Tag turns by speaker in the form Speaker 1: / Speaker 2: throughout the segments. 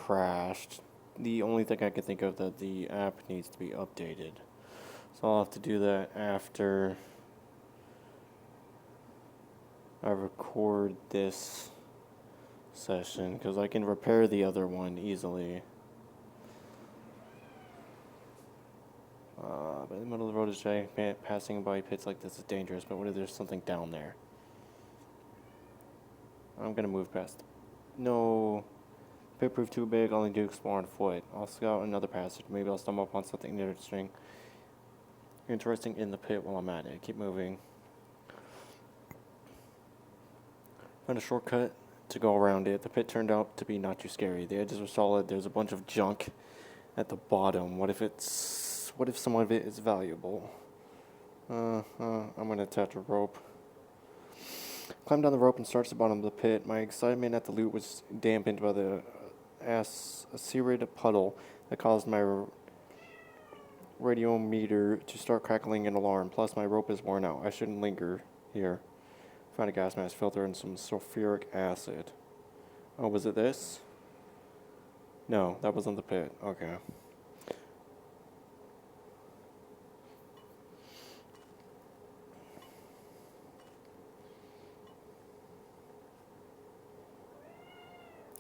Speaker 1: crashed. The only thing I can think of that the app needs to be updated. So I'll have to do that after I record this session, because I can repair the other one easily. But in the middle of the road is giant. Passing by pits like this is dangerous, but what if there's something down there? I'm gonna move past. No. Pit proved too big, I'll need to explore on foot. I'll scout another passage. Maybe I'll stumble upon something interesting in the pit while I'm at it. Keep moving. Found a shortcut to go around it. The pit turned out to be not too scary. The edges were solid. There's a bunch of junk at the bottom. What if some of it is valuable? I'm gonna attach a rope. Climb down the rope and starts at the bottom of the pit. My excitement at the loot was dampened by the acerate puddle that caused my radiometer to start crackling an alarm. Plus, my rope is worn out. I shouldn't linger here. Found a gas mask filter and some sulfuric acid. Oh, was it this? No, that wasn't the pit. Okay.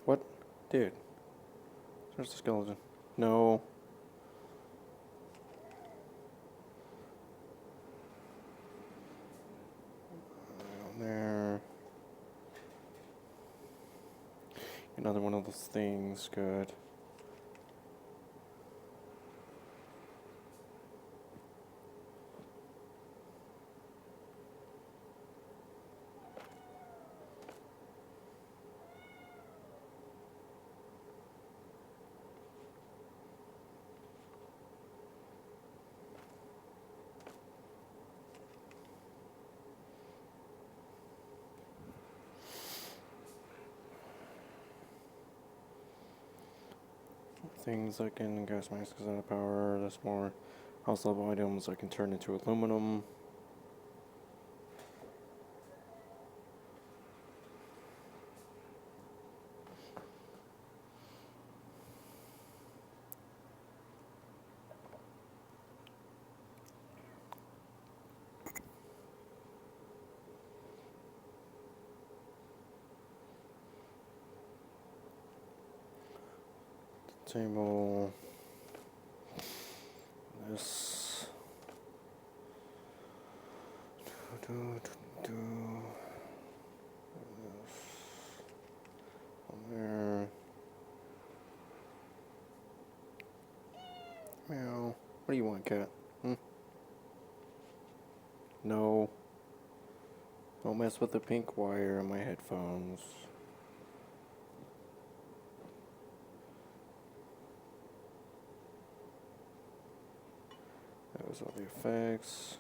Speaker 1: What? Dude. There's the skeleton. No. Down there. Another one of those things. Good. Things I can gas masks out of power. That's more house level items I can turn into aluminum. Table. This. This. On there. Meow. What do you want, cat? No. Don't mess with the pink wire in my headphones. That was all the effects.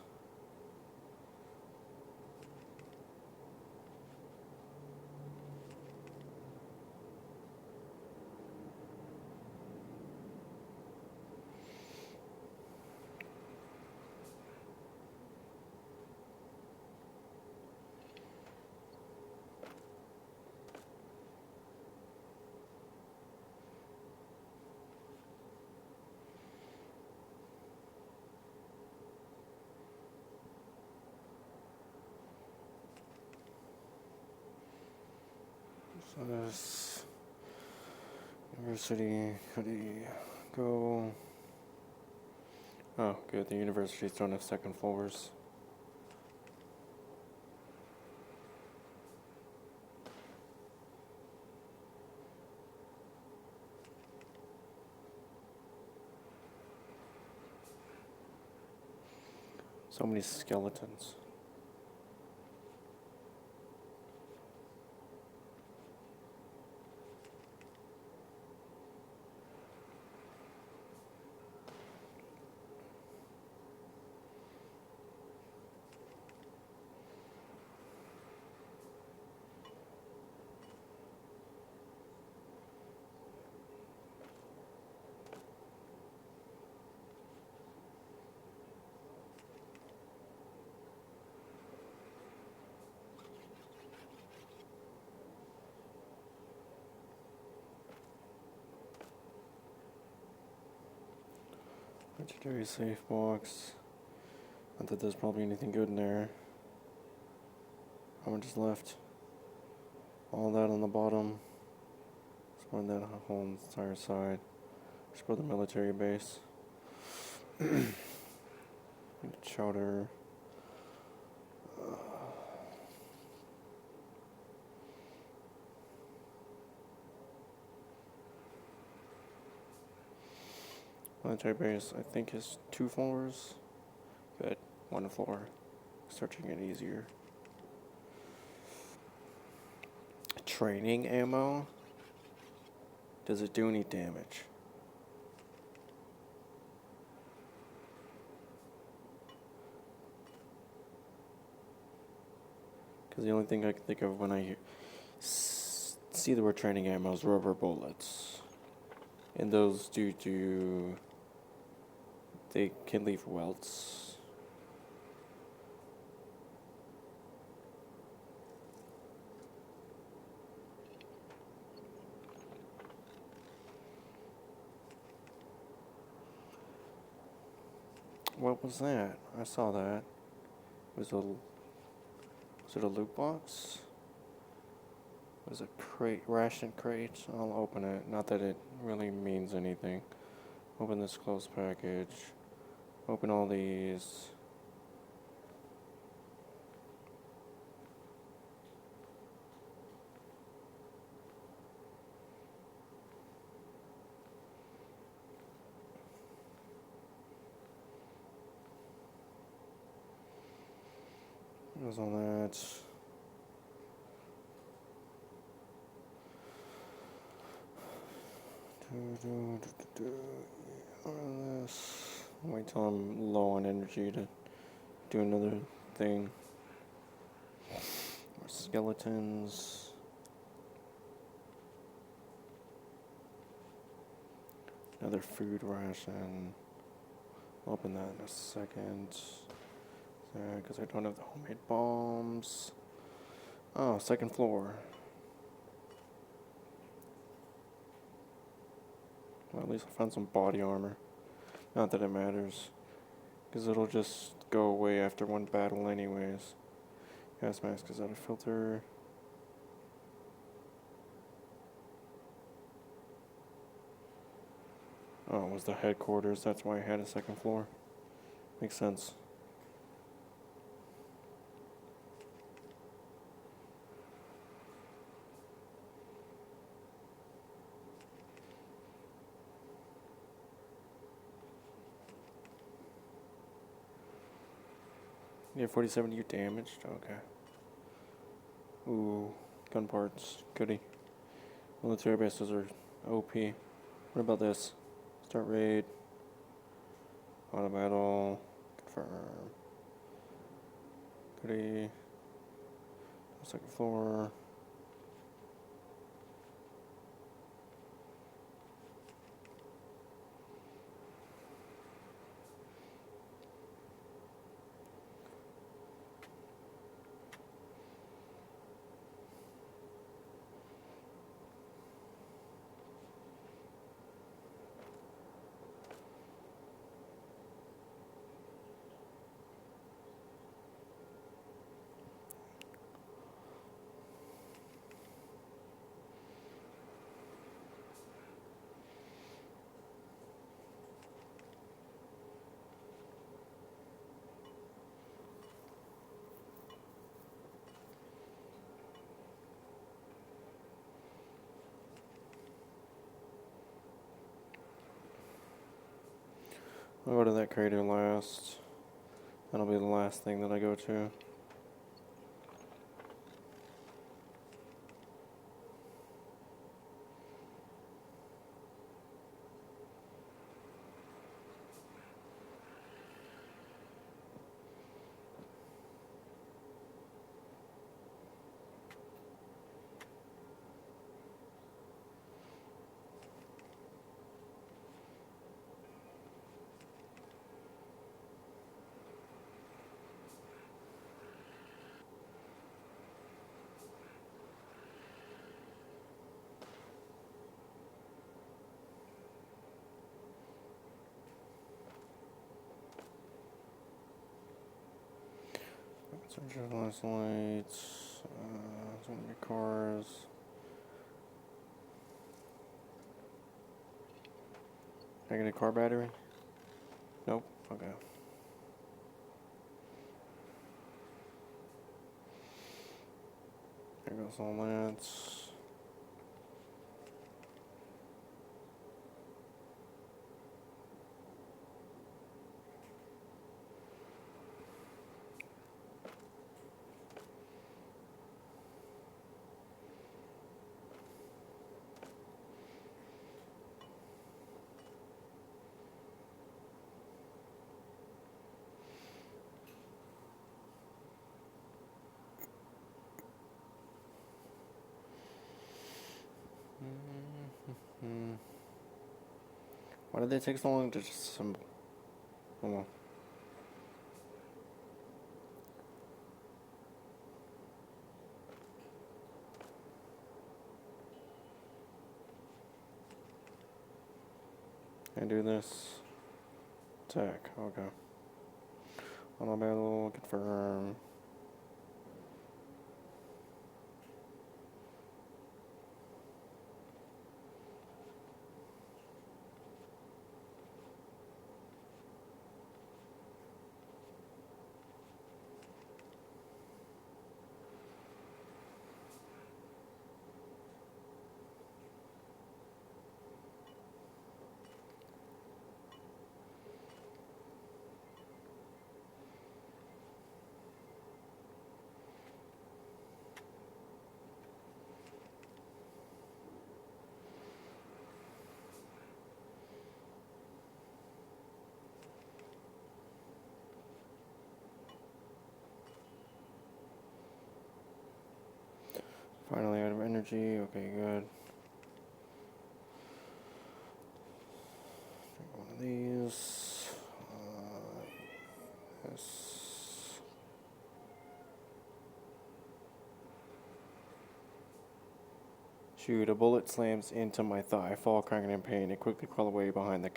Speaker 1: So this university, how do you go? Oh, good. The universities don't have second floors. So many skeletons. Legendary safe box. Not that there's probably anything good in there. How much is left? All that on the bottom. Explore that whole entire side. Explore the military base. Chowder. Military base, I think, is 2 floors. Good. 1 floor. Searching it easier. Training ammo? Does it do any damage? Because the only thing I can think of when I see the word training ammo is rubber bullets. And those they can leave welts. What was that? I saw that. Was it a loot box? Was it ration crate? I'll open it. Not that it really means anything. Open this closed package. Open all these. What was all that? This. Wait till I'm low on energy to do another thing. More skeletons. Another food ration. I'll open that in a second. Because I don't have the homemade bombs. Oh, 2nd floor. Well, at least I found some body armor. Not that it matters. Because it'll just go away after one battle anyways. Gas mask is out of filter. Oh, it was the headquarters. That's why I had a 2nd floor. Makes sense. Yeah, 47 you damaged? Okay. Ooh, gun parts. Goody. Military bases are OP. What about this? Start raid. Auto battle. Confirm. Goody. 2nd floor. I'll go to that crater last. That'll be the last thing that I go to. Search last lights. So many cars. Can I get a car battery? Nope. Okay. There goes all that. Why did they take so long to just assemble? Oh well. Can I do this? Attack. Okay. Auto battle. Confirm. Finally out of energy. Okay, good. One of these. Yes. Shoot, a bullet slams into my thigh. I fall crying in pain and quickly crawl away behind the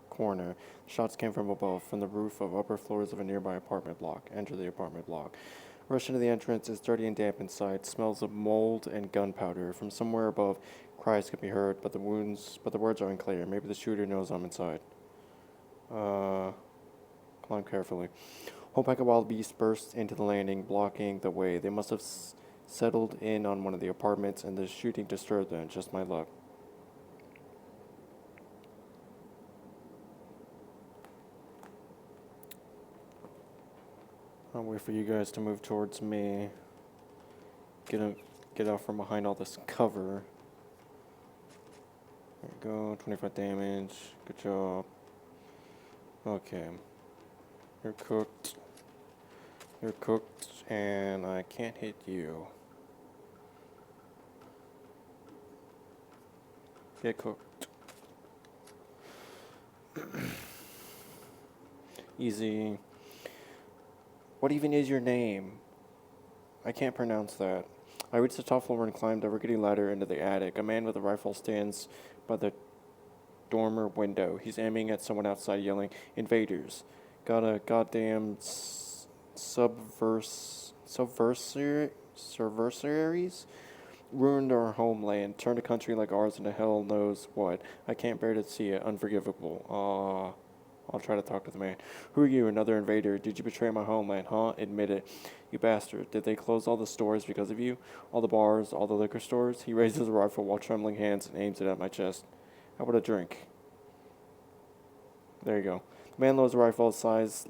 Speaker 1: corner. Shots came from above, from the roof of upper floors of a nearby apartment block. Enter the apartment block. Rush into the entrance. It's dirty and damp inside. Smells of mold and gunpowder. From somewhere above, cries can be heard, but the words are unclear. Maybe the shooter knows I'm inside. Climb carefully. Whole pack of wild beasts burst into the landing, blocking the way. They must have settled in on one of the apartments, and the shooting disturbed them. Just my luck. I'll wait for you guys to move towards me. Get out from behind all this cover. There we go. 25 damage. Good job. Okay. You're cooked. You're cooked, and I can't hit you. Get cooked. Easy. What even is your name? I can't pronounce that. I reached the top floor and climbed a rickety ladder into the attic. A man with a rifle stands by the dormer window. He's aiming at someone outside, yelling, "Invaders! Got a goddamn subversaries? Ruined our homeland, turned a country like ours into hell knows what. I can't bear to see it. Unforgivable. I'll try to talk to the man. Who are you, another invader? Did you betray my homeland, huh? Admit it. You bastard. Did they close all the stores because of you? All the bars, all the liquor stores? He raises a rifle while trembling hands and aims it at my chest. How about a drink? There you go. The man lowers the rifle, sighs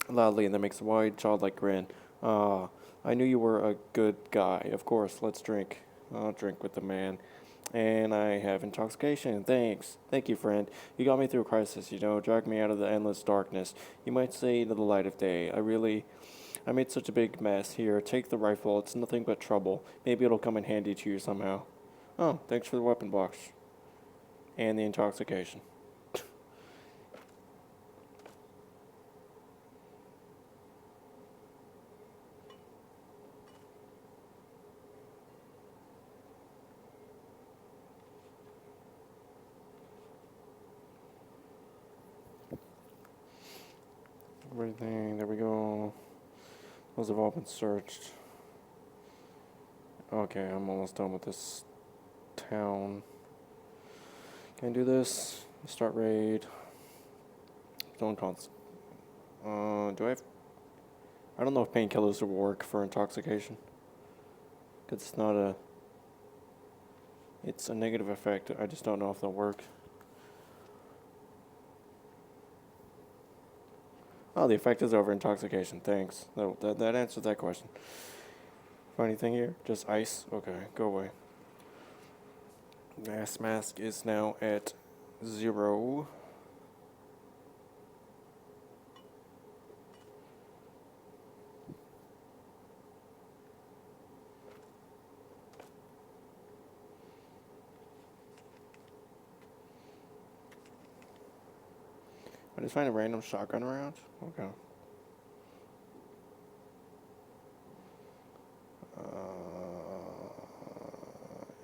Speaker 1: loudly, and then makes a wide, childlike grin. I knew you were a good guy. Of course, let's drink. I'll drink with the man. And I have intoxication. Thanks. Thank you, friend. You got me through a crisis, dragged me out of the endless darkness. You might say to the light of day. I made such a big mess. Here, take the rifle. It's nothing but trouble. Maybe it'll come in handy to you somehow. Oh, thanks for the weapon box. And the intoxication. Everything, there we go. Those have all been searched. Okay, I'm almost done with this town. Can I do this? Start raid. Don't cons. Do I have... I don't know if painkillers will work for intoxication. Because it's not a... It's a negative effect. I just don't know if they'll work. Oh, the effect is over intoxication. Thanks. That answers that question. Find anything here? Just ice? Okay, go away. Gas mask is now at 0. I just find a random shotgun around? Okay.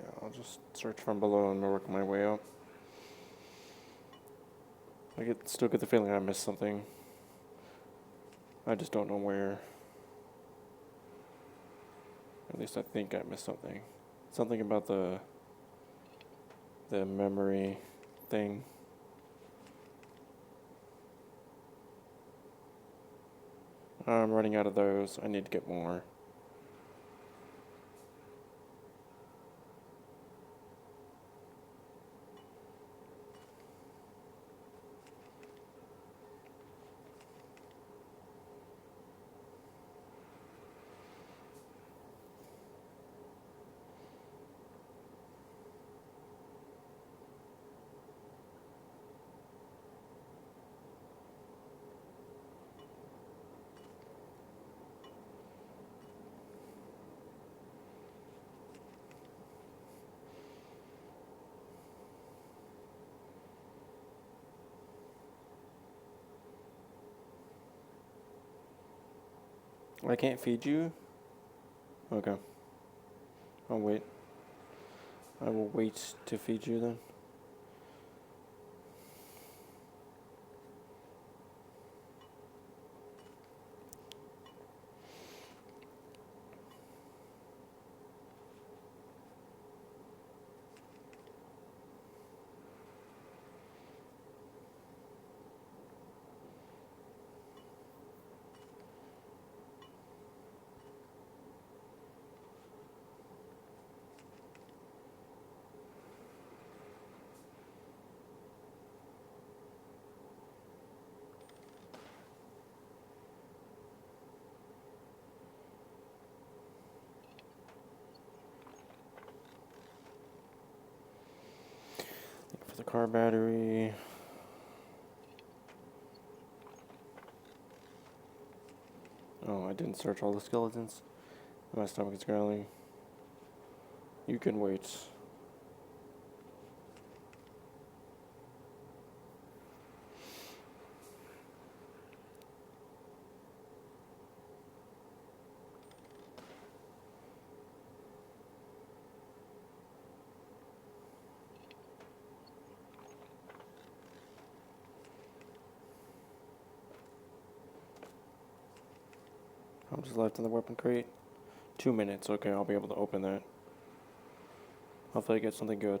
Speaker 1: Yeah, I'll just search from below and work my way up. Still get the feeling I missed something. I just don't know where. At least I think I missed something. Something about the memory thing. I'm running out of those. I need to get more. I can't feed you? Okay. I'll wait. I will wait to feed you then. For the car battery. Oh, I didn't search all the skeletons. My stomach is growling. You can wait. I'm just left in the weapon crate. 2 minutes. Okay, I'll be able to open that. Hopefully I get something good.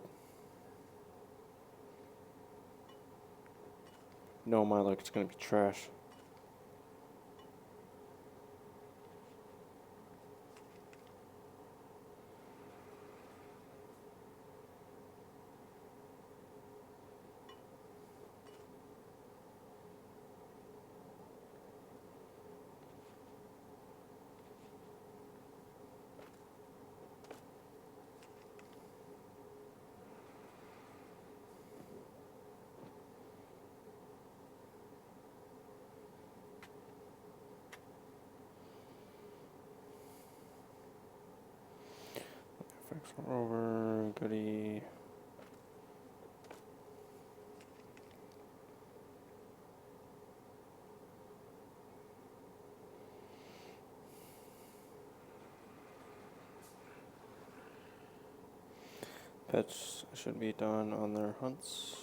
Speaker 1: No, my luck, it's gonna be trash. Effects are over. Goody. Pets should be done on their hunts.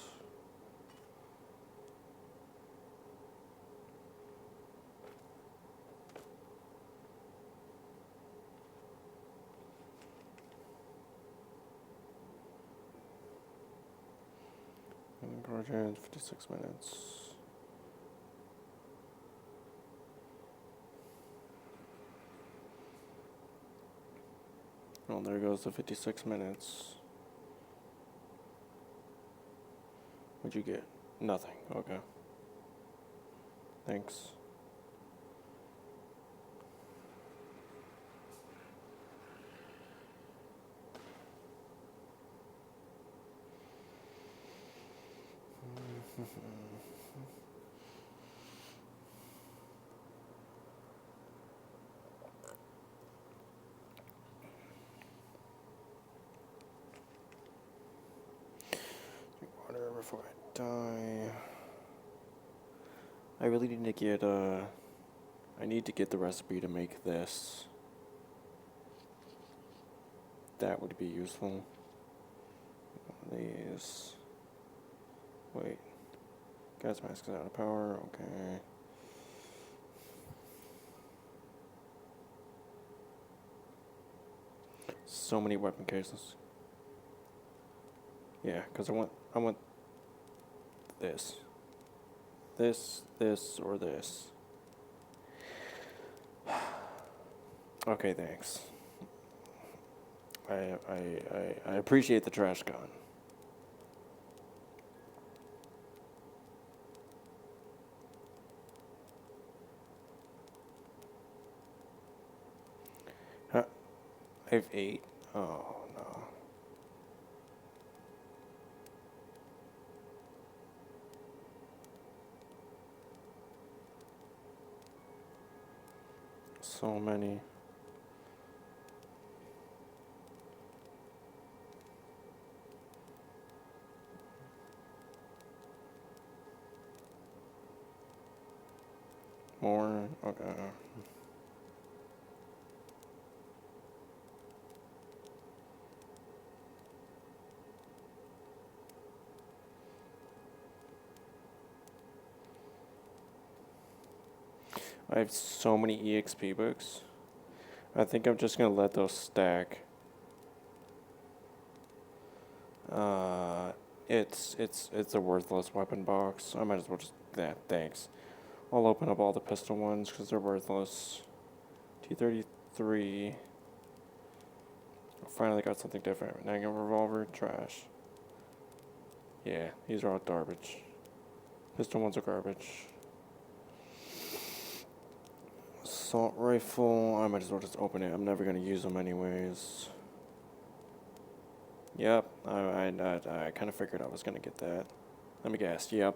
Speaker 1: Project, 56 minutes. Well, there goes the 56 minutes. What'd you get? Nothing. Okay. Thanks. Water before I die. I really need to get I need to get the recipe to make this. That would be useful. These. Wait. Gas mask is out of power. Okay. So many weapon cases. Yeah, because I want this. This, or this. Okay, thanks. I appreciate the trash gun. Huh? I have 8. Oh, no. So many. More? Okay. I have so many EXP books. I think I'm just gonna let those stack. It's a worthless weapon box. I might as well just thanks. I'll open up all the pistol ones because they're worthless. T-33. Finally got something different. Nagant revolver, trash. Yeah, these are all garbage. Pistol ones are garbage. Assault rifle. I might as well just open it. I'm never gonna use them anyways. Yep, I kind of figured I was gonna get that. Let me guess. Yep.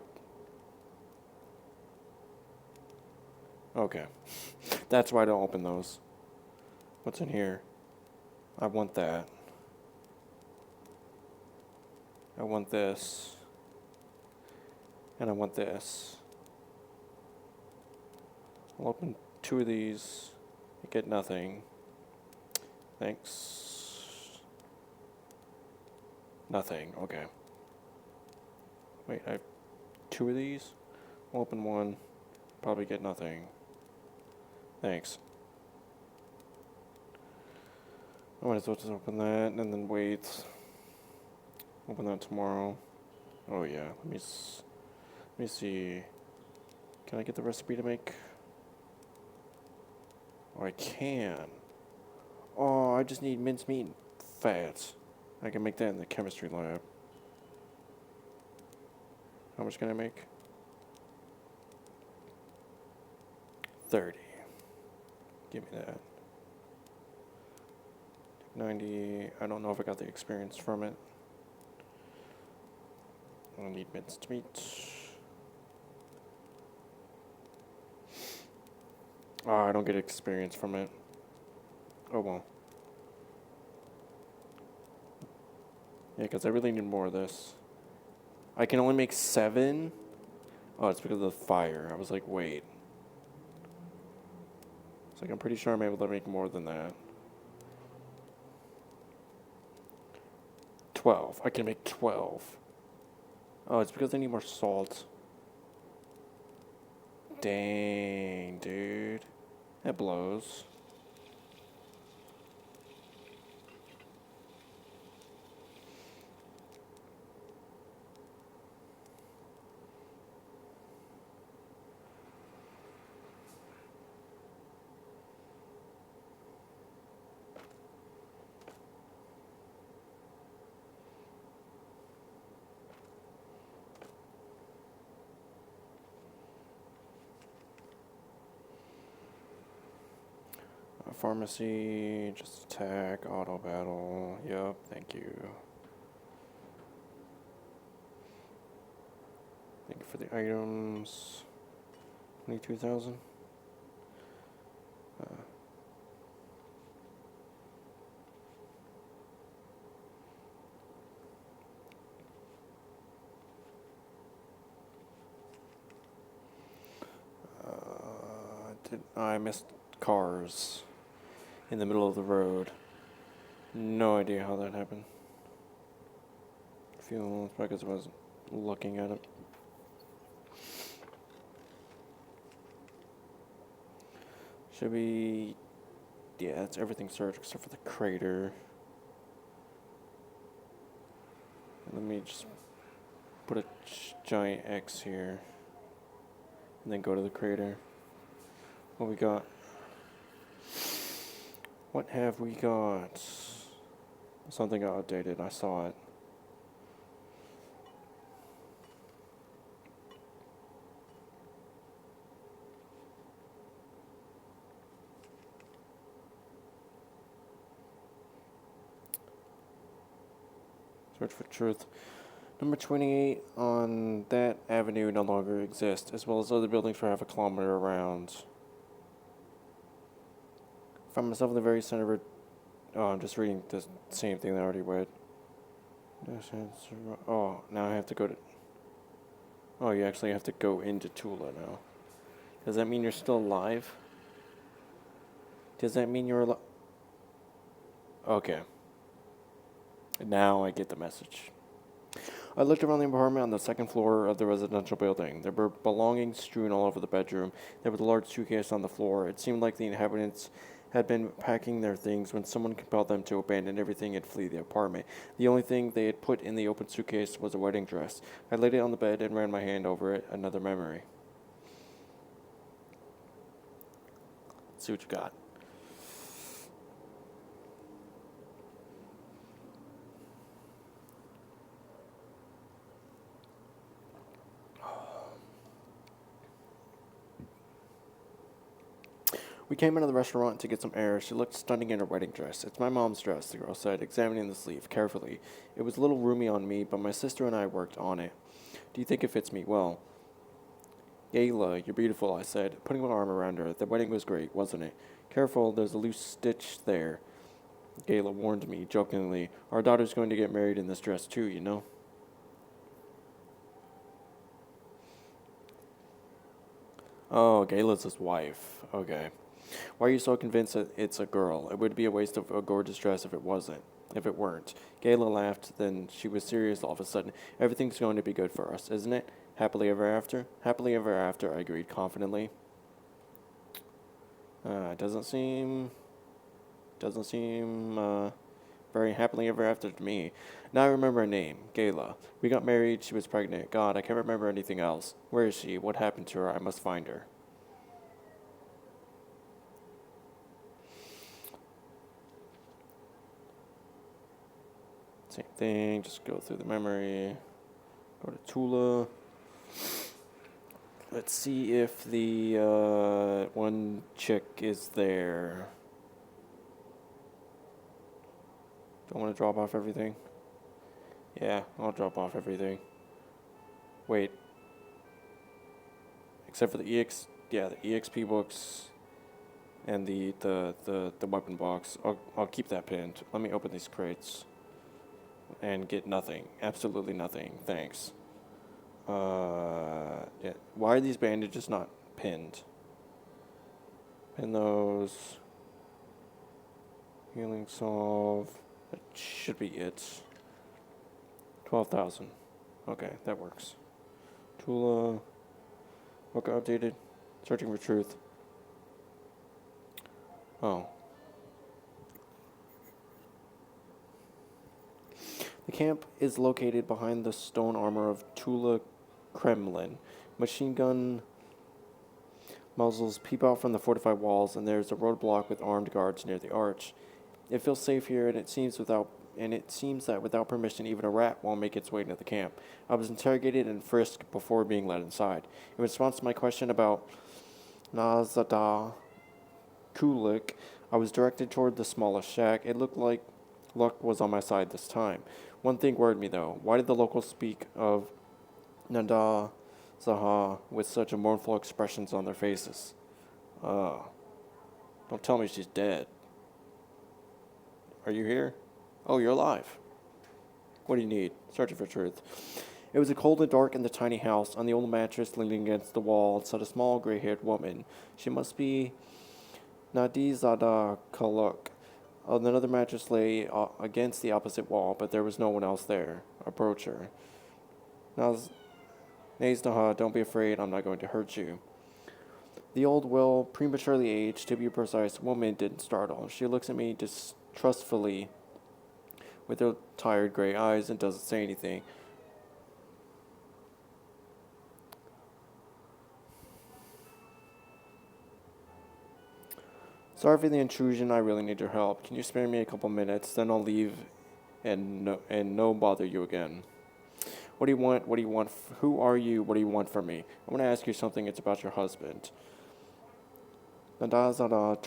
Speaker 1: Okay. That's why I don't open those. What's in here? I want that. I want this. And I want this. I'll open 2 of these. I get nothing. Thanks. Nothing. Okay. Wait, I have 2 of these? I'll open 1. Probably get nothing. Thanks. I might as well just open that and then wait. Open that tomorrow. Oh yeah, let me see. Can I get the recipe to make? Oh, I can. Oh, I just need mincemeat and fat. I can make that in the chemistry lab. How much can I make? 30. Give me that. 90. I don't know if I got the experience from it. I need minced meat. Oh, I don't get experience from it. Oh well. Yeah, because I really need more of this. I can only make 7? Oh, it's because of the fire. I was like, wait. It's like, I'm pretty sure I'm able to make more than that. 12. I can make 12. Oh, it's because I need more salt. Dang, dude. That blows. pharmacy, just attack, auto battle. Yup, thank you. Thank you for the items. 22,000. I missed cars in the middle of the road. No idea how that happened. Fuel, it's probably because I wasn't looking at it. Should be... Yeah, it's everything searched except for the crater. Let me just put a giant X here. And then go to the crater. What we got? What have we got? Something got updated. I saw it. Search for truth. Number 28 on that avenue no longer exists, as well as other buildings for half a kilometer around. Found myself in the very center of it. Oh, I'm just reading the same thing that I already read. Oh, now I have to go to... Oh, you actually have to go into Tula now. Does that mean you're still alive? Does that mean you're alive? Okay. Now I get the message. I looked around the apartment on the second floor of the residential building. There were belongings strewn all over the bedroom. There was a large suitcase on the floor. It seemed like the inhabitants had been packing their things when someone compelled them to abandon everything and flee the apartment. The only thing they had put in the open suitcase was a wedding dress. I laid it on the bed and ran my hand over it. Another memory. Let's see what you got. We came into the restaurant to get some air. She looked stunning in her wedding dress. It's my mom's dress, the girl said, examining the sleeve carefully. It was a little roomy on me, but my sister and I worked on it. Do you think it fits me well? Gayla, you're beautiful, I said, putting my arm around her. The wedding was great, wasn't it? Careful, there's a loose stitch there. Gayla warned me, jokingly. Our daughter's going to get married in this dress too, you know? Oh, Gayla's his wife. Okay. Why are you so convinced that it's a girl? It would be a waste of a gorgeous dress if it wasn't. If it weren't. Gayla laughed, then she was serious all of a sudden. Everything's going to be good for us, isn't it? Happily ever after? Happily ever after, I agreed confidently. Doesn't seem very happily ever after to me. Now I remember her name, Gayla. We got married, she was pregnant. God, I can't remember anything else. Where is she? What happened to her? I must find her. Same thing, just go through the memory. Go to Tula. Let's see if the one chick is there. Do I want to drop off everything? Yeah, I'll drop off everything. Wait. Except for the the EXP books and the weapon box. I'll keep that pinned. Let me open these crates and get nothing. Absolutely nothing. Thanks. Yeah. Why are these bandages not pinned? Pin those. Healing solve. That should be it. 12,000. Okay, that works. Tula. Book updated. Searching for truth. Oh. The camp is located behind the stone armor of Tula Kremlin. Machine gun muzzles peep out from the fortified walls, and there's a roadblock with armed guards near the arch. It feels safe here, and it seems that without permission, even a rat won't make its way into the camp. I was interrogated and frisked before being let inside. In response to my question about Nazada Kulik, I was directed toward the smallest shack. It looked like luck was on my side this time. One thing worried me, though. Why did the locals speak of Nanda Zaha with such a mournful expressions on their faces? Uh, don't tell me she's dead. Are you here? Oh, you're alive. What do you need? Searching for truth. It was cold and dark in the tiny house. On the old mattress leaning against the wall sat a small gray-haired woman. She must be Nadizada Kaluk. Another mattress lay against the opposite wall, but there was no one else there. Approach her. Naznaha, don't be afraid. I'm not going to hurt you. The old, well, prematurely aged, to be precise, woman didn't startle. She looks at me distrustfully with her tired gray eyes and doesn't say anything. Sorry for the intrusion. I really need your help. Can you spare me a couple minutes? Then I'll leave and no bother you again. What do you want? What do you want? Who are you? What do you want from me? I want to ask you something. It's about your husband. Nadazada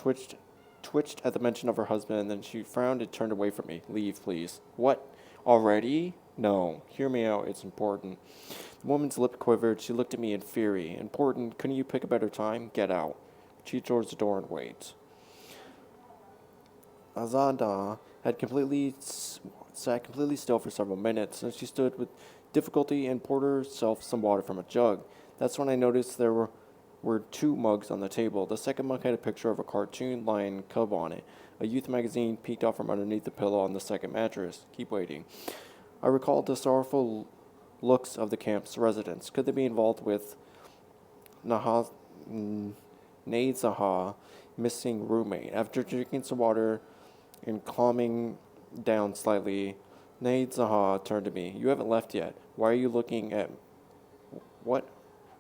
Speaker 1: twitched at the mention of her husband, and then she frowned and turned away from me. Leave, please. What? Already? No. Hear me out. It's important. The woman's lip quivered. She looked at me in fury. Important? Couldn't you pick a better time? Get out. She towards the door and wait. Azada had sat completely still for several minutes, and she stood with difficulty and poured herself some water from a jug. That's when I noticed there were two mugs on the table. The second mug had a picture of a cartoon lion cub on it. A youth magazine peeked out from underneath the pillow on the second mattress. Keep waiting. I recalled the sorrowful looks of the camp's residents. Could they be involved with Nazaha, missing roommate? After drinking some water and calming down slightly, Nazaha turned to me. You haven't left yet. Why are you looking at... What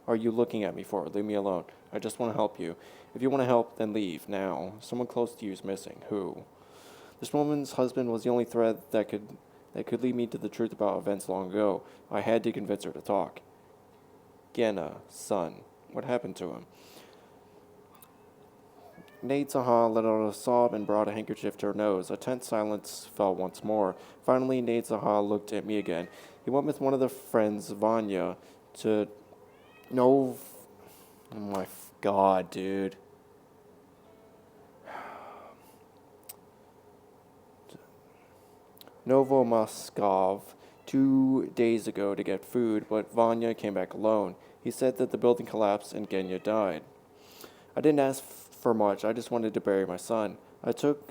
Speaker 1: are you looking at me for? Leave me alone. I just want to help you. If you want to help, then leave, now. Someone close to you is missing. Who? This woman's husband was the only thread that could lead me to the truth about events long ago. I had to convince her to talk. Genna, son. What happened to him? Nadesaha let out a sob and brought a handkerchief to her nose. A tense silence fell once more. Finally, Nadesaha looked at me again. He went with one of the friends, Vanya, to... No... Oh my God, dude. Novomoskov 2 days ago to get food, but Vanya came back alone. He said that the building collapsed and Genya died. I didn't ask for much. I just wanted to bury my son. I took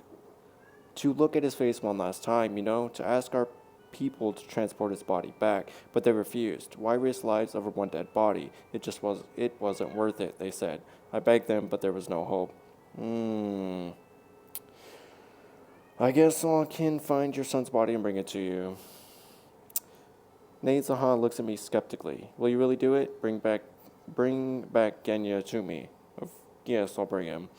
Speaker 1: to look at his face one last time, to ask our people to transport his body back, but they refused. Why risk lives over one dead body? It wasn't worth it, they said. I begged them, but there was no hope. I guess I can find your son's body and bring it to you. Nazaha looks at me skeptically. Will you really do it? Bring back Genya to me. Yes, I'll bring him.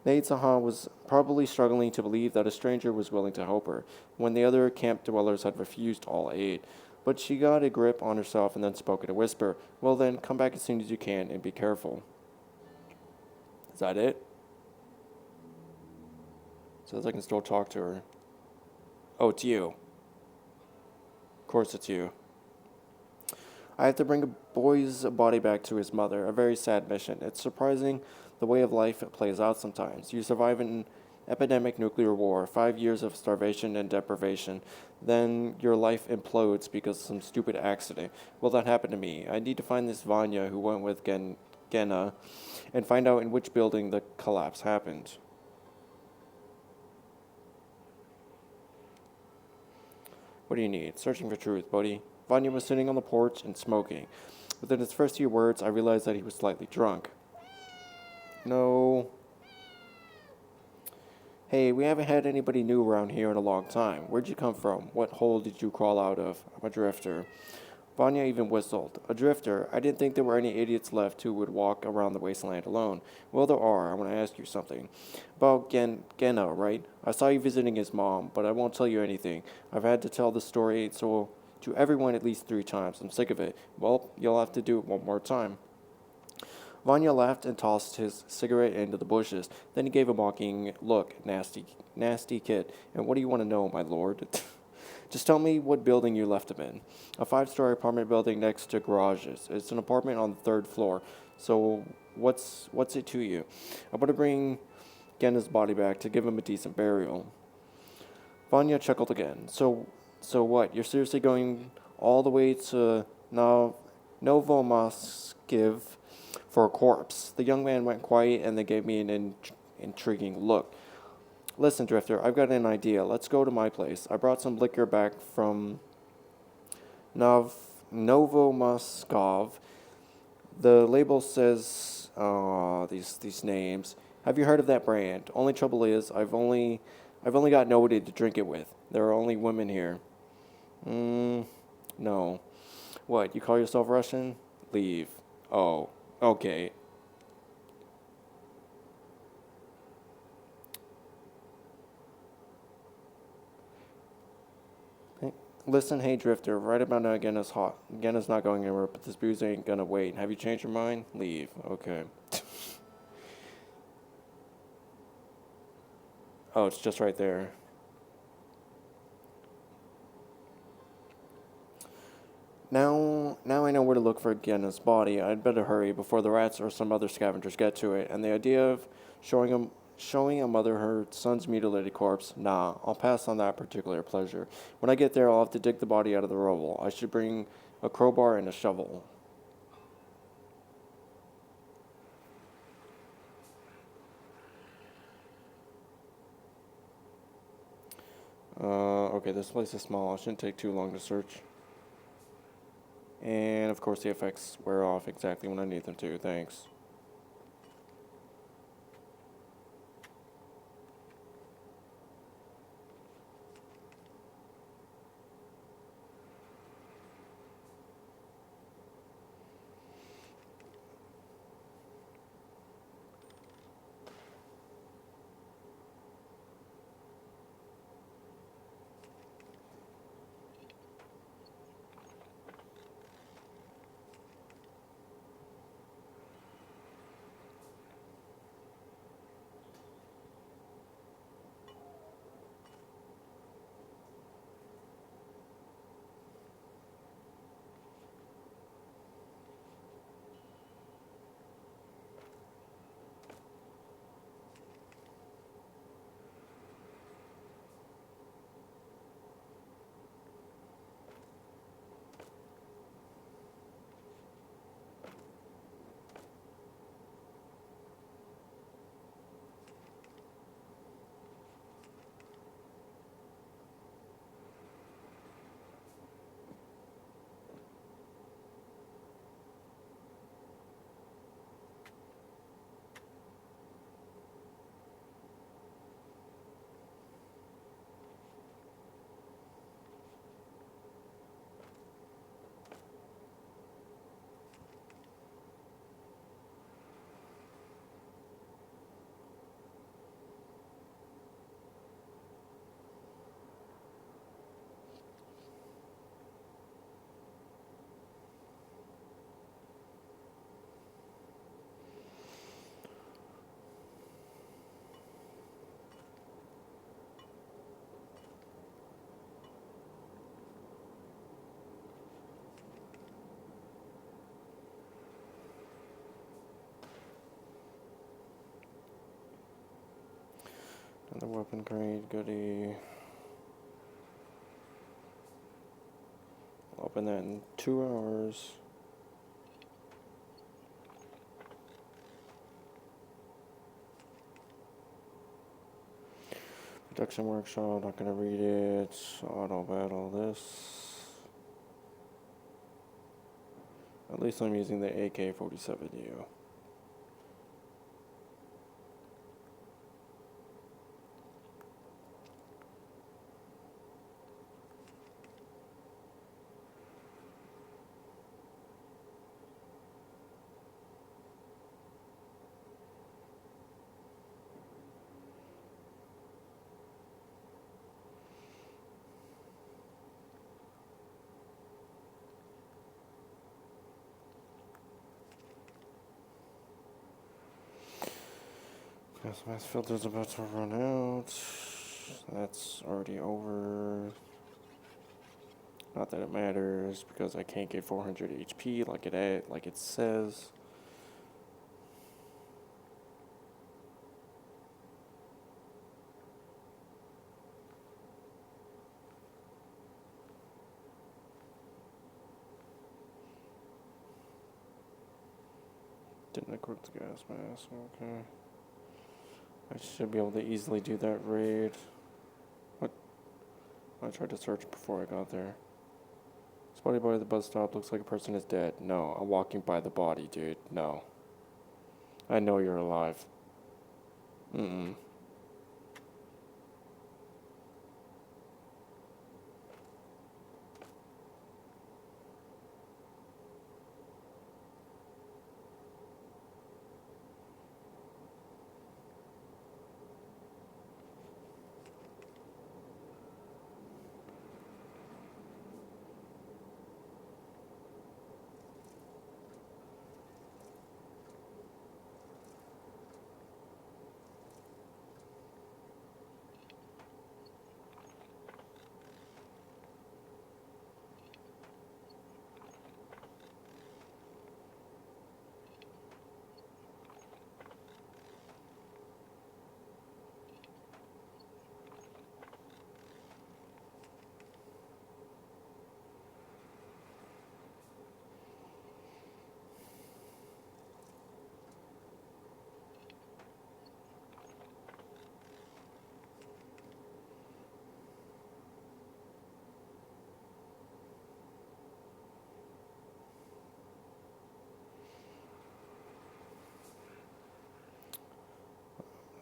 Speaker 1: Nazaha was probably struggling to believe that a stranger was willing to help her, when the other camp dwellers had refused all aid. But she got a grip on herself and then spoke in a whisper. Well then, come back as soon as you can and be careful. Is that it? Says I can still talk to her. Oh, it's you. Of course it's you. I have to bring a boy's body back to his mother. A very sad mission. It's surprising the way of life plays out sometimes. You survive an epidemic nuclear war, 5 years of starvation and deprivation, then your life implodes because of some stupid accident. Well, that happened to me. I need to find this Vanya who went with Genna and find out in which building the collapse happened. What do you need? Searching for truth, buddy. Vanya was sitting on the porch and smoking. Within his first few words, I realized that he was slightly drunk. No. Hey, we haven't had anybody new around here in a long time. Where'd you come from? What hole did you crawl out of? I'm a drifter. Vanya even whistled. A drifter? I didn't think there were any idiots left who would walk around the wasteland alone. Well, there are. I want to ask you something. About Genna, right? I saw you visiting his mom, but I won't tell you anything. I've had to tell the story to everyone at least 3 times. I'm sick of it. Well, you'll have to do it one more time. Vanya laughed and tossed his cigarette into the bushes. Then he gave a mocking look. Nasty kid. And what do you want to know, my lord? Just tell me what building you left him in. A five-story apartment building next to garages. It's an apartment on the third floor. So what's it to you? I want to bring Genna's body back to give him a decent burial. Vanya chuckled again. So what? You're seriously going all the way to Novomoskiv for a corpse? The young man went quiet and they gave me an intriguing look. Listen, Drifter, I've got an idea. Let's go to my place. I brought some liquor back from Novomoskov. The label says these names. Have you heard of that brand? Only trouble is, I've only got nobody to drink it with. There are only women here. No. What, you call yourself Russian? Leave. Oh, okay. Listen, hey Drifter, right about now Genna's hot. Genna's not going anywhere, but this booze ain't gonna wait. Have you changed your mind? Leave. Okay. Oh, it's just right there. Now I know where to look for Genna's body. I'd better hurry before the rats or some other scavengers get to it. And the idea of showing a mother her son's mutilated corpse, nah, I'll pass on that particular pleasure. When I get there, I'll have to dig the body out of the rubble. I should bring a crowbar and a shovel. Okay, this place is small. It shouldn't take too long to search. And of course the effects wear off exactly when I need them to. Thanks. Another weapon crate, goodie. I'll open that in 2 hours. Production workshop, not gonna read it. Auto battle this. At least I'm using the AK-47U. Gas mask filter's about to run out. That's already over. Not that it matters because I can't get 400 HP like it says. Didn't equip the gas mask. Okay. I should be able to easily do that raid. What? I tried to search before I got there. Spotty boy at the bus stop looks like a person is dead. No, I'm walking by the body, dude. No. I know you're alive. Mm-mm.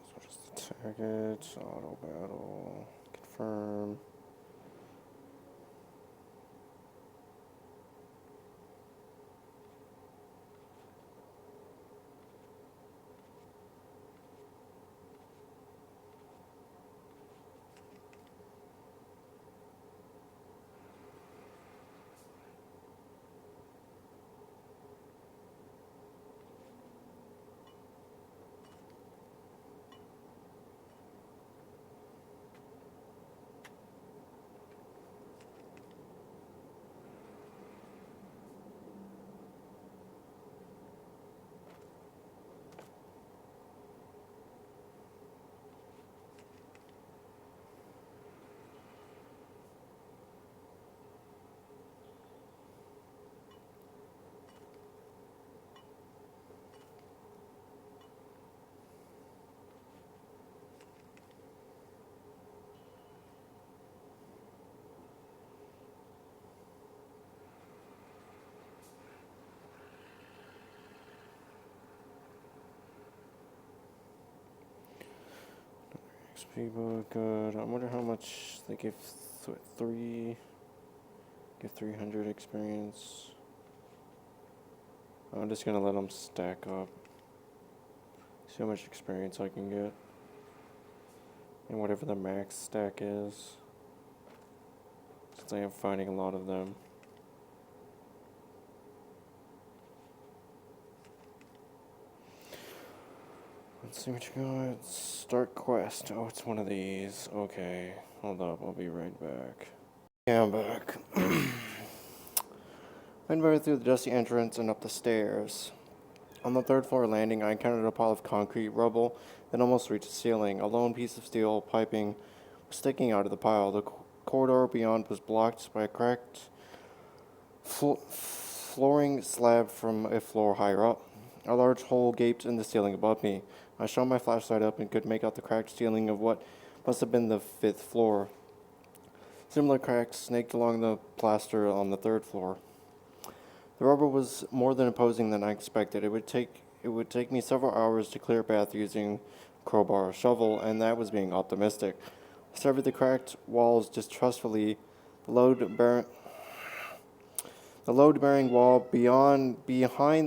Speaker 1: So just target, auto battle, confirm. XP book, good. I wonder how much they give give 300 experience. I'm just gonna let them stack up. See how much experience I can get. And whatever the max stack is. Since I am finding a lot of them. Let's see what you got. Start quest. Oh, it's one of these. Okay. Hold up, I'll be right back. Yeah, I'm back. Went right through the dusty entrance and up the stairs. On the third floor landing, I encountered a pile of concrete rubble that almost reached the ceiling. A lone piece of steel piping was sticking out of the pile. The corridor beyond was blocked by a cracked flooring slab from a floor higher up. A large hole gaped in the ceiling above me. I shone my flashlight up and could make out the cracked ceiling of what must have been the 5th floor. Similar cracks snaked along the plaster on the 3rd floor. The rubble was more than imposing than I expected. It would take me several hours to clear a path using crowbar or shovel, and that was being optimistic. I surveyed the cracked walls distrustfully. The load-bearing wall behind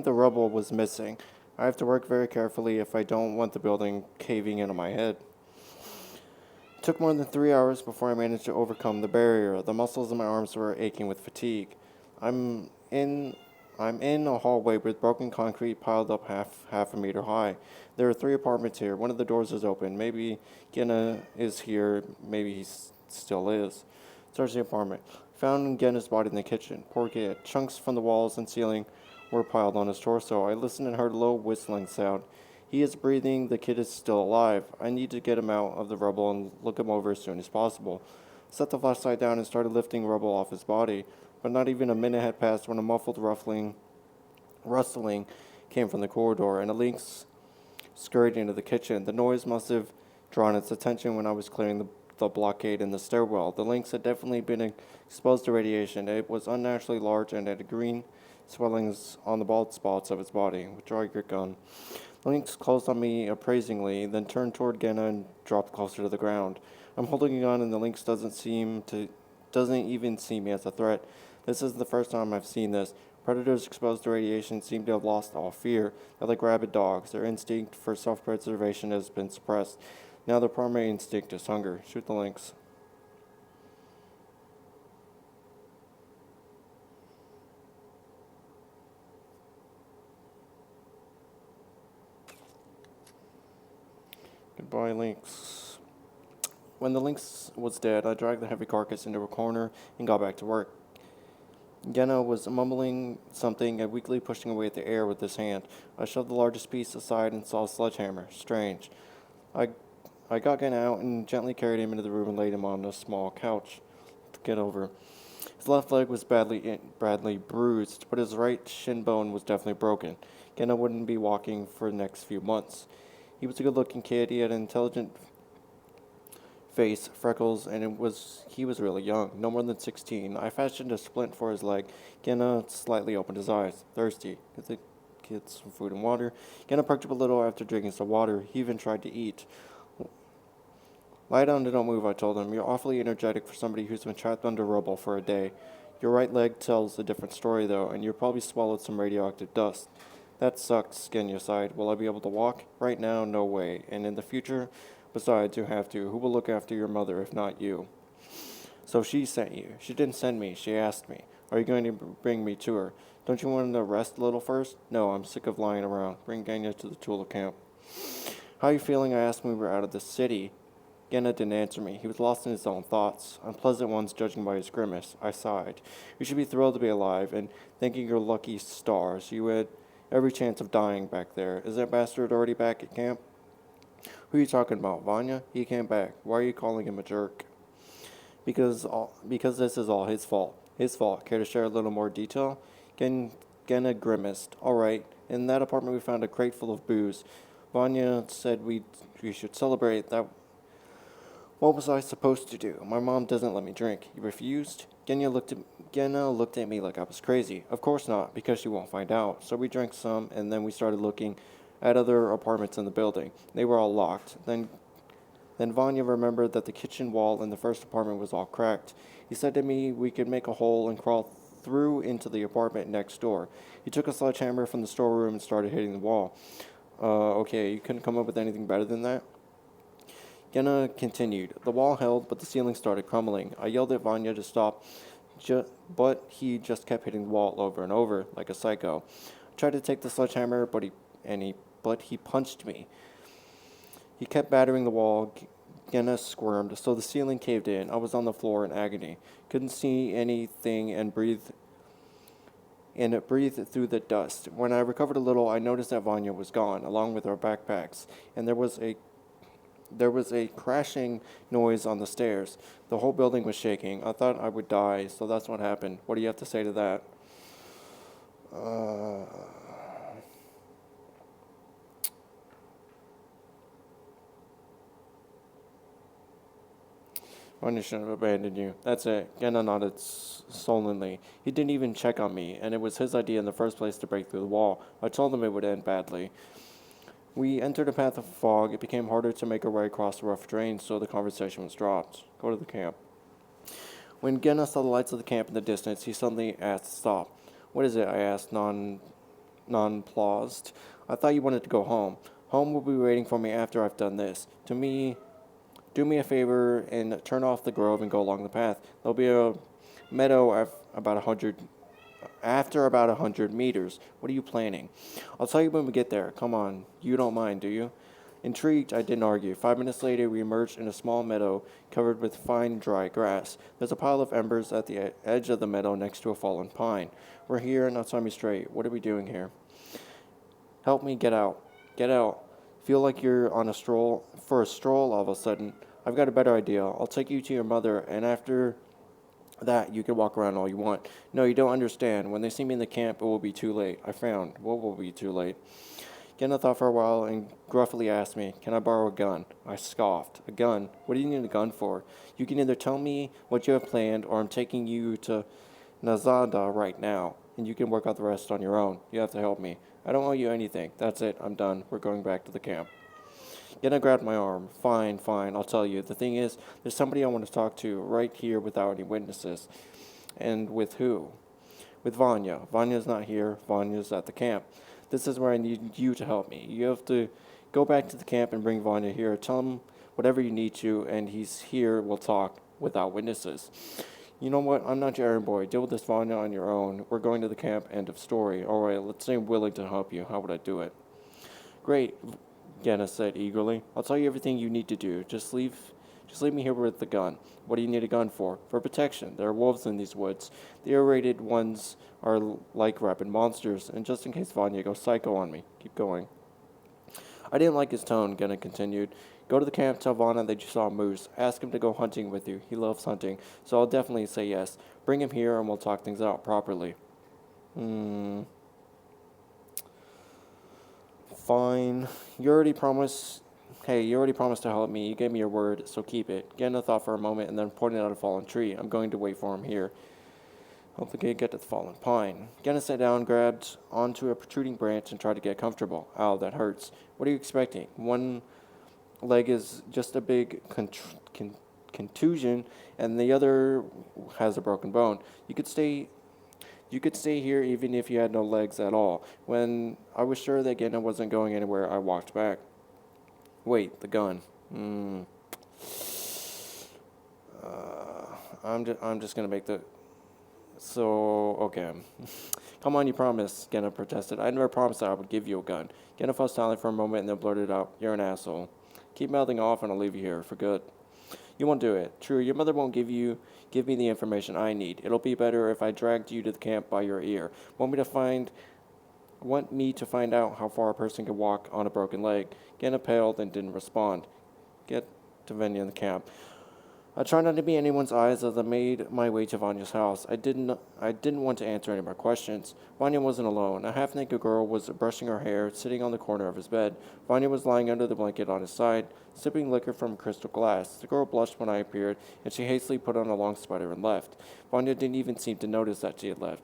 Speaker 1: the rubble was missing. I have to work very carefully if I don't want the building caving into my head. It took more than 3 hours before I managed to overcome the barrier. The muscles in my arms were aching with fatigue. I'm in I'm in a hallway with broken concrete piled up half a meter high. There are three apartments here. One of the doors is open. Maybe Genna is here. Maybe still is. Search the apartment. Found Genna's body in the kitchen. Poor kid. Chunks from the walls and ceiling were piled on his torso. I listened and heard a low whistling sound. He is breathing. The kid is still alive. I need to get him out of the rubble and look him over as soon as possible. Set the flashlight down and started lifting rubble off his body. But not even a minute had passed when a muffled rustling came from the corridor, and a lynx scurried into the kitchen. The noise must have drawn its attention when I was clearing the blockade in the stairwell. The lynx had definitely been exposed to radiation. It was unnaturally large and had green swellings on the bald spots of its body. Withdraw your gun. The lynx closed on me appraisingly, then turned toward Genna and dropped closer to the ground. I'm holding a gun, and the lynx doesn't even see me as a threat. This isn't the first time I've seen this. Predators exposed to radiation seem to have lost all fear. They're like rabid dogs. Their instinct for self-preservation has been suppressed. Now their primary instinct is hunger. Shoot the lynx. Goodbye, lynx. When the lynx was dead, I dragged the heavy carcass into a corner and got back to work. Genna was mumbling something and weakly pushing away at the air with his hand. I shoved the largest piece aside and saw a sledgehammer. Strange. I I got Genna out and gently carried him into the room and laid him on a small couch to get over. His left leg was badly bruised, but his right shin bone was definitely broken. Genna wouldn't be walking for the next few months. He was a good-looking kid. He had an intelligent face, freckles, and he was really young, no more than 16. I fashioned a splint for his leg. Genna slightly opened his eyes. Thirsty. Get the kids some food and water. Genna perked up a little after drinking some water. He even tried to eat. Lie down and don't move, I told him. You're awfully energetic for somebody who's been trapped under rubble for a day. Your right leg tells a different story, though, and you probably swallowed some radioactive dust. That sucks, Genya sighed. Will I be able to walk? Right now, no way. And in the future? Besides, you have to. Who will look after your mother if not you? So she sent you. She didn't send me. She asked me. Are you going to bring me to her? Don't you want to rest a little first? No, I'm sick of lying around. Bring Genya to the Tula camp. How are you feeling? I asked when we were out of the city. Genna didn't answer me. He was lost in his own thoughts, unpleasant ones judging by his grimace. I sighed. You should be thrilled to be alive, and thanking your lucky stars. You had every chance of dying back there. Is that bastard already back at camp? Who are you talking about? Vanya? He came back. Why are you calling him a jerk? Because this is all his fault. His fault. Care to share a little more detail? Genna grimaced. All right. In that apartment we found a crate full of booze. Vanya said we should celebrate that. What was I supposed to do? My mom doesn't let me drink. You refused? Genna looked at me like I was crazy. Of course not, because she won't find out. So we drank some, and then we started looking at other apartments in the building. They were all locked. Then Vanya remembered that the kitchen wall in the first apartment was all cracked. He said to me we could make a hole and crawl through into the apartment next door. He took a sledgehammer from the storeroom and started hitting the wall. Okay, you couldn't come up with anything better than that? Genna continued. The wall held, but the ceiling started crumbling. I yelled at Vanya to stop, but he just kept hitting the wall over and over, like a psycho. I tried to take the sledgehammer, but he punched me. He kept battering the wall. Genna squirmed, so the ceiling caved in. I was on the floor in agony. Couldn't see anything and it breathed through the dust. When I recovered a little, I noticed that Vanya was gone, along with our backpacks, and there was a crashing noise on the stairs. The whole building was shaking. I thought I would die, so that's what happened. What do you have to say to that? Vanya shouldn't have abandoned you. That's it. Genna nodded sullenly. He didn't even check on me, and it was his idea in the first place to break through the wall. I told him it would end badly. We entered a path of fog. It became harder to make our way across the rough terrain, so the conversation was dropped. Go to the camp. When Genna saw the lights of the camp in the distance, he suddenly asked to stop. What is it? I asked, nonplussed. I thought you wanted to go home. Home will be waiting for me after I've done this. Do me a favor and turn off the grove and go along the path. There'll be a meadow about 100 after about 100 meters. What are you planning? I'll tell you when we get there. Come on, you don't mind, do you? Intrigued, I didn't argue. 5 minutes later, we emerged in a small meadow covered with fine, dry grass. There's a pile of embers at the edge of the meadow next to a fallen pine. We're here, now tell me straight. What are we doing here? Help me get out. Get out. Feel like you're on a stroll, for a stroll all of a sudden. I've got a better idea. I'll take you to your mother, and after that, you can walk around all you want. No, you don't understand. When they see me in the camp, it will be too late. I found. What will be too late? Genna thought for a while and gruffly asked me, can I borrow a gun? I scoffed. A gun? What do you need a gun for? You can either tell me what you have planned, or I'm taking you to Nazada right now, and you can work out the rest on your own. You have to help me. I don't owe you anything. That's it. I'm done. We're going back to the camp. Genna grabbed my arm. Fine, I'll tell you. The thing is, there's somebody I want to talk to right here without any witnesses. And with who? With Vanya. Vanya's not here. Vanya's at the camp. This is where I need you to help me. You have to go back to the camp and bring Vanya here. Tell him whatever you need to, and he's here. We'll talk without witnesses. You know what? I'm not your errand boy. Deal with this Vanya on your own. We're going to the camp. End of story. All right, let's say I'm willing to help you. How would I do it? Great, Genna said eagerly. I'll tell you everything you need to do. Just leave me here with the gun. What do you need a gun for? For protection. There are wolves in these woods. The aerated ones are like rabid monsters, and just in case Vanya goes psycho on me. Keep going. I didn't like his tone, Genna continued. Go to the camp, tell Vanya that you saw a moose. Ask him to go hunting with you. He loves hunting, so I'll definitely say yes. Bring him here and we'll talk things out properly. Fine. You already promised to help me. You gave me your word, so keep it. Genna thought for a moment and then pointed out a fallen tree. I'm going to wait for him here. Hope they get to the fallen pine. Genna sat down, grabbed onto a protruding branch, and tried to get comfortable. Ow, that hurts. What are you expecting? One leg is just a big contusion, and the other has a broken bone. You could stay here even if you had no legs at all. When I was sure that Genna wasn't going anywhere, I walked back. Wait, the gun. I'm just gonna make the... So, okay. Come on, you promised, Genna protested. I never promised that I would give you a gun. Genna fell silent for a moment and then blurted out, You're an asshole. Keep mouthing off and I'll leave you here for good. You won't do it. True, your mother won't give me the information I need. It'll be better if I dragged you to the camp by your ear. Want me to find out how far a person can walk on a broken leg. Genna paled and didn't respond. Get to Vanya in the camp. I tried not to be anyone's eyes as I made my way to Vanya's house. I didn't want to answer any more questions. Vanya wasn't alone. A half-naked girl was brushing her hair, sitting on the corner of his bed. Vanya was lying under the blanket on his side, sipping liquor from crystal glass. The girl blushed when I appeared, and she hastily put on a long sweater and left. Vanya didn't even seem to notice that she had left.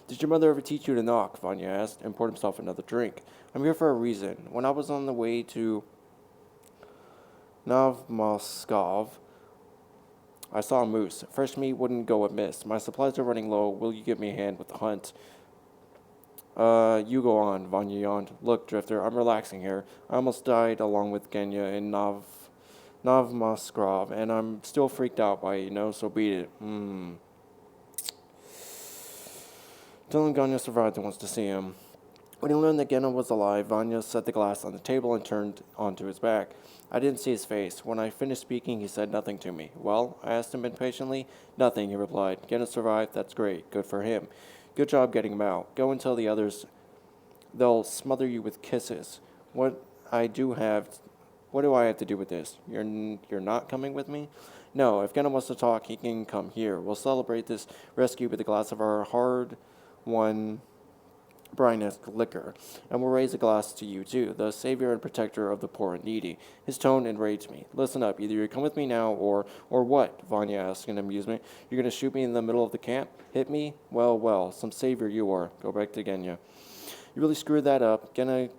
Speaker 1: Did your mother ever teach you to knock? Vanya asked, and poured himself another drink. I'm here for a reason. When I was on the way to Novmoskov, I saw a moose. Fresh meat wouldn't go amiss. My supplies are running low. Will you give me a hand with the hunt? You go on, Vanya yawned. Look, Drifter, I'm relaxing here. I almost died along with Genya in Novmoskov, and I'm still freaked out by it, so beat it. Dylan Ganya survived and wants to see him. When he learned that Genna was alive, Vanya set the glass on the table and turned onto his back. I didn't see his face. When I finished speaking, he said nothing to me. Well, I asked him impatiently. Nothing, he replied. Genna survived. That's great. Good for him. Good job getting him out. Go and tell the others. They'll smother you with kisses. What do I have to do with this? You're not coming with me? No, if Genna wants to talk, he can come here. We'll celebrate this rescue with a glass of our hard-won Bryan-esque liquor, and we'll raise a glass to you, too, the savior and protector of the poor and needy. His tone enraged me. Listen up, either you come with me now, or what? Vanya asked in amusement. You're going to shoot me in the middle of the camp? Hit me? Well, some savior you are. Go back to Genya. You really screwed that up. Genna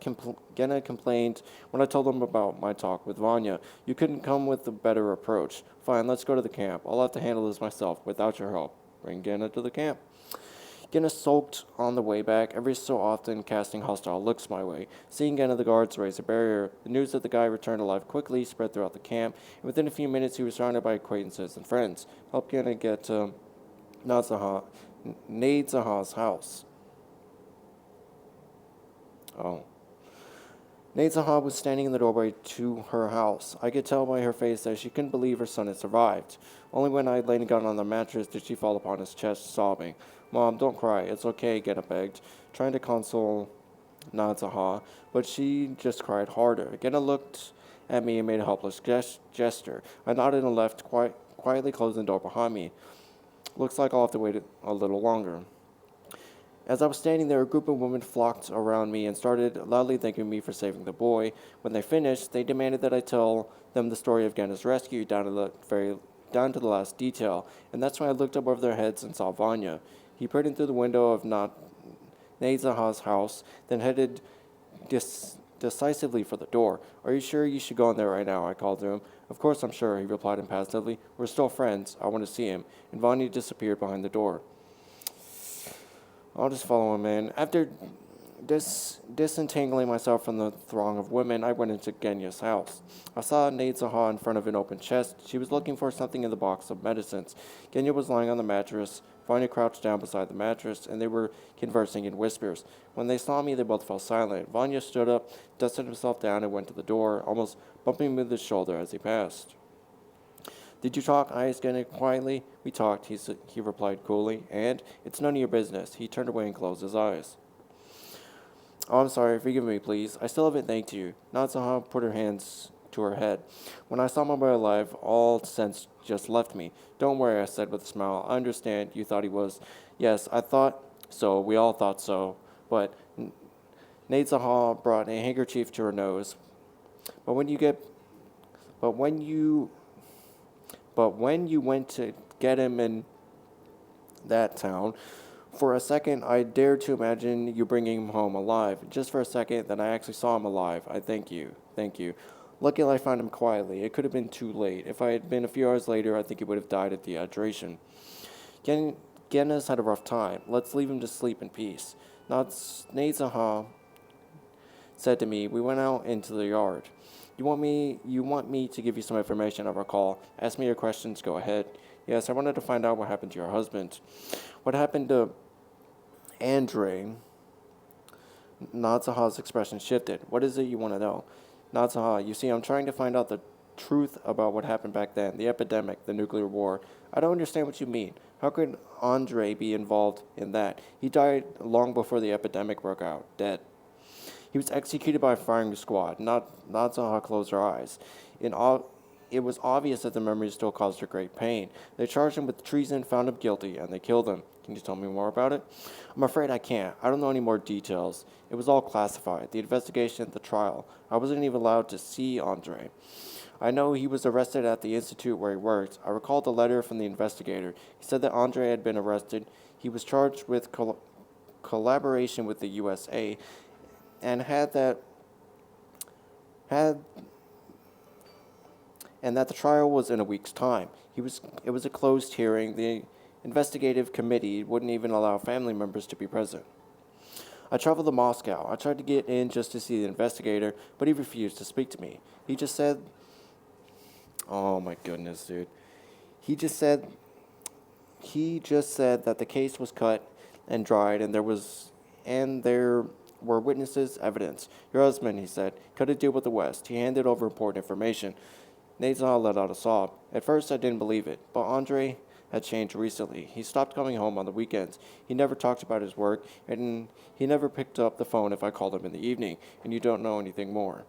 Speaker 1: complained when I told him about my talk with Vanya. You couldn't come with a better approach. Fine, let's go to the camp. I'll have to handle this myself, without your help. Bring Genna to the camp. Genna sulked on the way back, every so often casting hostile looks my way. Seeing Genna, the guards raised a barrier. The news that the guy returned alive quickly spread throughout the camp, and within a few minutes he was surrounded by acquaintances and friends. Helped Genna get to Nadezaha's house. Oh. Nadezaha was standing in the doorway to her house. I could tell by her face that she couldn't believe her son had survived. Only when I had laid a gun on the mattress did she fall upon his chest, sobbing. "Mom, don't cry. It's okay," Genna begged, trying to console Nadezaha, but she just cried harder. Genna looked at me and made a helpless gesture. I nodded and left, quietly closing the door behind me. Looks like I'll have to wait a little longer. As I was standing there, a group of women flocked around me and started loudly thanking me for saving the boy. When they finished, they demanded that I tell them the story of Genna's rescue down to the last detail, and that's when I looked up over their heads and saw Vanya. He peered in through the window of Nadezaha's house, then headed decisively for the door. "Are you sure you should go in there right now?" I called to him. "Of course I'm sure," he replied impassively. "We're still friends. I want to see him." And Vanya disappeared behind the door. I'll just follow him in. After disentangling myself from the throng of women, I went into Genya's house. I saw Nadezaha in front of an open chest. She was looking for something in the box of medicines. Genya was lying on the mattress. Vanya crouched down beside the mattress, and they were conversing in whispers. When they saw me, they both fell silent. Vanya stood up, dusted himself down, and went to the door, almost bumping me with his shoulder as he passed. "Did you talk?" I asked Genya quietly. "We talked," he replied coolly. "And? It's none of your business." He turned away and closed his eyes. "Oh, I'm sorry. Forgive me, please. I still haven't thanked you." Nadezaha put her hands to her head. "When I saw my boy alive, all sense just left me." "Don't worry," I said with a smile. "I understand. You thought he was." "Yes, I thought so. We all thought so." But Nadezaha brought a handkerchief to her nose. But when you went to get him in that town, for a second I dared to imagine you bringing him home alive. Just for a second, then I actually saw him alive. I thank you. Thank you. Luckily, I found him quietly. It could have been too late. If I had been a few hours later, I think he would have died of dehydration. Genna's had a rough time. Let's leave him to sleep in peace. Nadezaha said to me. We went out into the yard. You want me to give you some information, I recall. Ask me your questions, go ahead. Yes, I wanted to find out what happened to your husband. What happened to Andre? Nadezaha's expression shifted. What is it you want to know? Nadezaha, you see, I'm trying to find out the truth about what happened back then, the epidemic, the nuclear war. I don't understand what you mean. How could Andre be involved in that? He died long before the epidemic broke out, dead. He was executed by a firing squad. Nadezaha closed her eyes. It was obvious that the memory still caused her great pain. They charged him with treason, found him guilty, and they killed him. Can you tell me more about it? I'm afraid I can't. I don't know any more details. It was all classified. The investigation, the trial. I wasn't even allowed to see Andre. I know he was arrested at the institute where he worked. I recalled the letter from the investigator. He said that Andre had been arrested. He was charged with collaboration with the USA and that the trial was in a week's time. It was a closed hearing. The investigative committee wouldn't even allow family members to be present. I traveled to Moscow. I tried to get in just to see the investigator, but he refused to speak to me. He just said, oh my goodness, dude. He just said that the case was cut and dried, and there were witnesses, evidence. Your husband, he said, cut a deal with the West. He handed over important information. Nadezaha let out a sob. At first, I didn't believe it, but Andre had changed recently. He stopped coming home on the weekends. He never talked about his work, and he never picked up the phone if I called him in the evening, and you don't know anything more.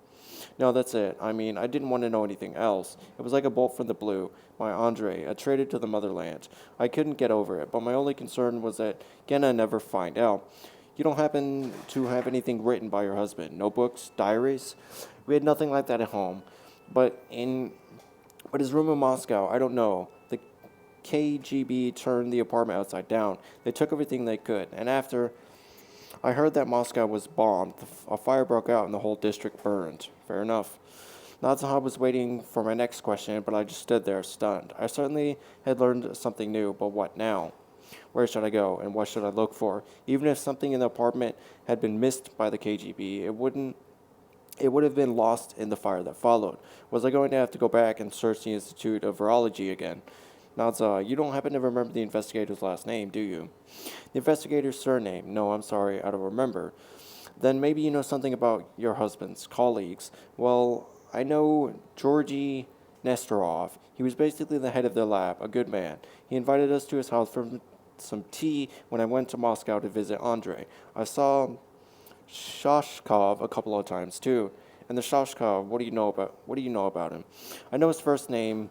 Speaker 1: No, that's it. I mean, I didn't want to know anything else. It was like a bolt from the blue. My Andre, I traded to the motherland. I couldn't get over it, but my only concern was that Genna never find out. You don't happen to have anything written by your husband? Notebooks? Diaries? We had nothing like that at home. But his room in Moscow, I don't know. The KGB turned the apartment upside down. They took everything they could. And after I heard that Moscow was bombed, a fire broke out and the whole district burned. Fair enough. Nadezaha was waiting for my next question, but I just stood there, stunned. I certainly had learned something new, but what now? Where should I go, and what should I look for? Even if something in the apartment had been missed by the KGB, it would have been lost in the fire that followed. Was I going to have to go back and search the Institute of Virology again? Naza, you don't happen to remember the investigator's last name, do you? The investigator's surname? No, I'm sorry, I don't remember. Then maybe you know something about your husband's colleagues. Well, I know Georgy Nestorov. He was basically the head of their lab, a good man. He invited us to his house for some tea when I went to Moscow to visit Andre. I saw Shashkov a couple of times too. And the Shashkov, what do you know about him? I know his first name,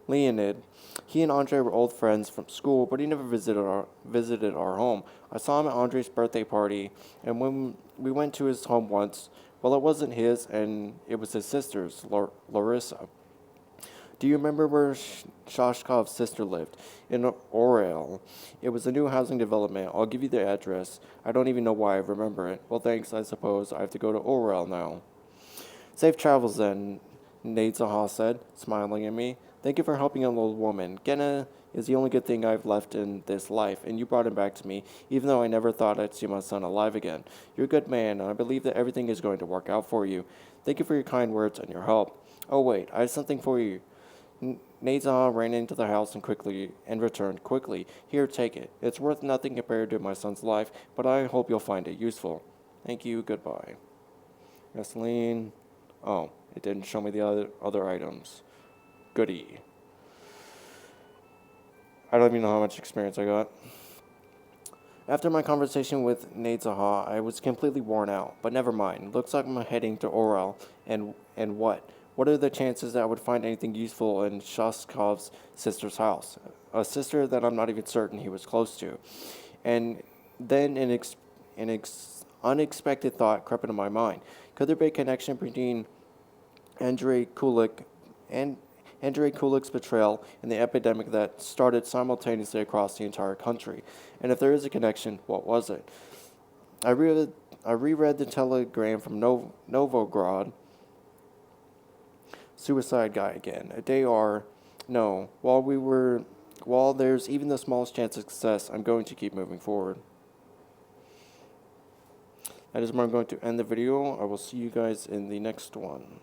Speaker 1: Leonid. He and Andre were old friends from school, but he never visited our home. I saw him at Andre's birthday party, and when we went to his home once, well, it wasn't his, and it was his sister's, Larissa. Do you remember where Shashkov's sister lived? In Orel. It was a new housing development. I'll give you the address. I don't even know why I remember it. Well, thanks. I suppose I have to go to Orel now. Safe travels then, Neidzaha said, smiling at me. Thank you for helping an old woman. Gena is the only good thing I've left in this life, and you brought him back to me, even though I never thought I'd see my son alive again. You're a good man, and I believe that everything is going to work out for you. Thank you for your kind words and your help. Oh, wait, I have something for you. Neidzaha ran into the house and returned quickly. Here, take it. It's worth nothing compared to my son's life, but I hope you'll find it useful. Thank you. Goodbye. Gasoline. Oh, it didn't show me the other items. Goody. I don't even know how much experience I got. After my conversation with Neidzaha, I was completely worn out, but never mind. Looks like I'm heading to Orel, and what? What are the chances that I would find anything useful in Shashkov's sister's house? A sister that I'm not even certain he was close to. And then an unexpected thought crept into my mind. Could there be a connection between Andrei Kulik's betrayal and the epidemic that started simultaneously across the entire country? And if there is a connection, what was it? I reread the telegram from Novograd. Suicide guy again. While there's even the smallest chance of success, I'm going to keep moving forward. That is where I'm going to end the video. I will see you guys in the next one.